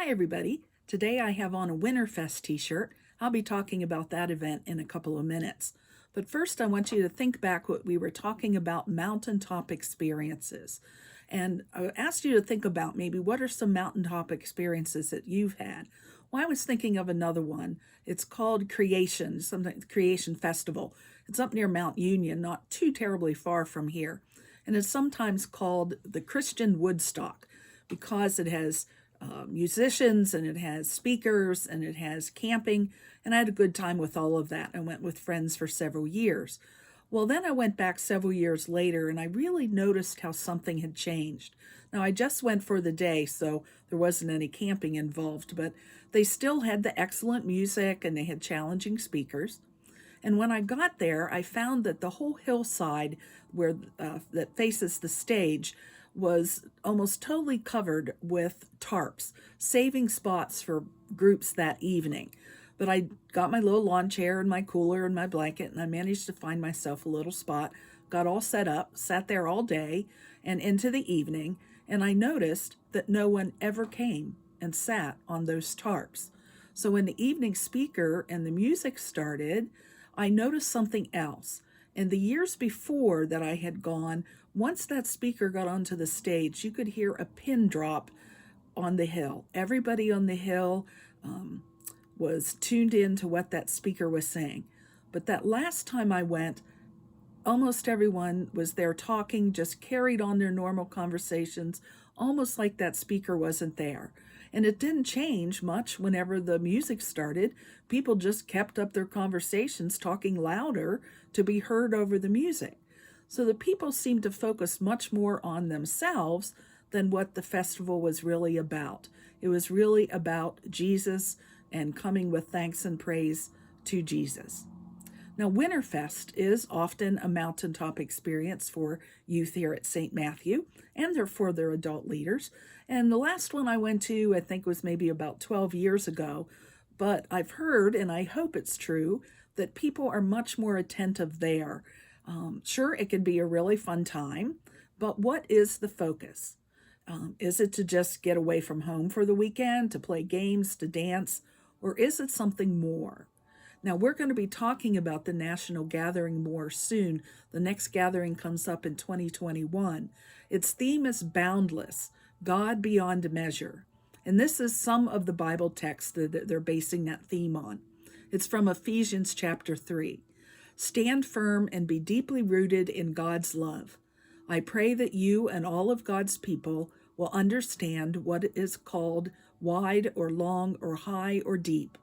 Hi everybody. Today I have on a Winterfest t-shirt. I'll be talking about that event in a couple of minutes. But first I want you to think back what we were talking about mountaintop experiences. And I asked you to think about maybe what are some mountaintop experiences that you've had. Well, I was thinking of another one. It's called Creation, something Creation Festival. It's up near Mount Union, not too terribly far from here. And it's sometimes called the Christian Woodstock because it has musicians and it has speakers and it has camping. And I had a good time with all of that. I went with friends for several years. Well, then I went back several years later and I really noticed how something had changed. Now, I just went for the day, so there wasn't any camping involved, but they still had the excellent music and they had challenging speakers. And when I got there, I found that the whole hillside that faces the stage was almost totally covered with tarps, saving spots for groups that evening. But I got my little lawn chair and my cooler and my blanket, and I managed to find myself a little spot, got all set up, sat there all day and into the evening, and I noticed that no one ever came and sat on those tarps. So when the evening speaker and the music started, I noticed something else. And the years before that I had gone, once that speaker got onto the stage, you could hear a pin drop on the hill. Everybody on the hill was tuned in to what that speaker was saying. But that last time I went, almost everyone was there talking, just carried on their normal conversations, almost like that speaker wasn't there. And it didn't change much whenever the music started. People just kept up their conversations, talking louder to be heard over the music. So the people seemed to focus much more on themselves than what the festival was really about. It was really about Jesus and coming with thanks and praise to Jesus. Now, Winterfest is often a mountaintop experience for youth here at St. Matthew, and for their adult leaders. And the last one I went to, I think, was maybe about 12 years ago. But I've heard, and I hope it's true, that people are much more attentive there. Sure, it can be a really fun time, but what is the focus? Is it to just get away from home for the weekend, to play games, to dance, or is it something more? Now, we're going to be talking about the National Gathering more soon. The next gathering comes up in 2021. Its theme is Boundless, God Beyond Measure. And this is some of the Bible texts that they're basing that theme on. It's from Ephesians chapter 3. Stand firm and be deeply rooted in God's love. I pray that you and all of God's people will understand what is called wide or long or high or deep.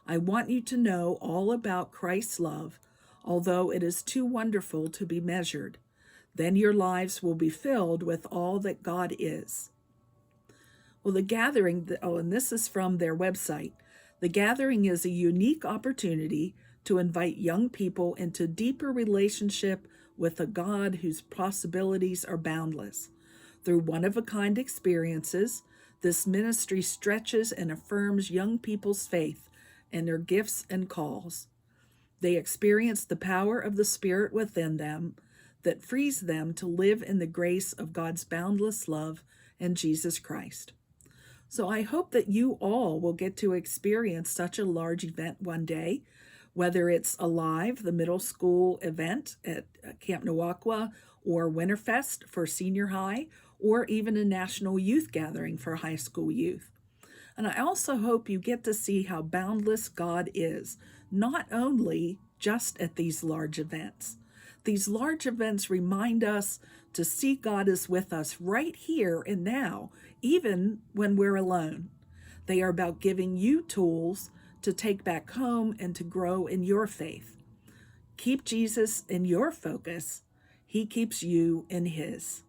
I want you to know all about Christ's love, although it is too wonderful to be measured. Then your lives will be filled with all that God is. Well, the gathering, and this is from their website. The gathering is a unique opportunity to invite young people into deeper relationship with a God whose possibilities are boundless. Through one-of-a-kind experiences, this ministry stretches and affirms young people's faith and their gifts and calls. They experience the power of the Spirit within them that frees them to live in the grace of God's boundless love and Jesus Christ. So I hope that you all will get to experience such a large event one day, whether it's Alive, the middle school event at Camp Nawakwa, or Winterfest for senior high, or even a national youth gathering for high school youth. And I also hope you get to see how boundless God is, not only just at these large events. These large events remind us to see God is with us right here and now, even when we're alone. They are about giving you tools to take back home and to grow in your faith. Keep Jesus in your focus. He keeps you in his.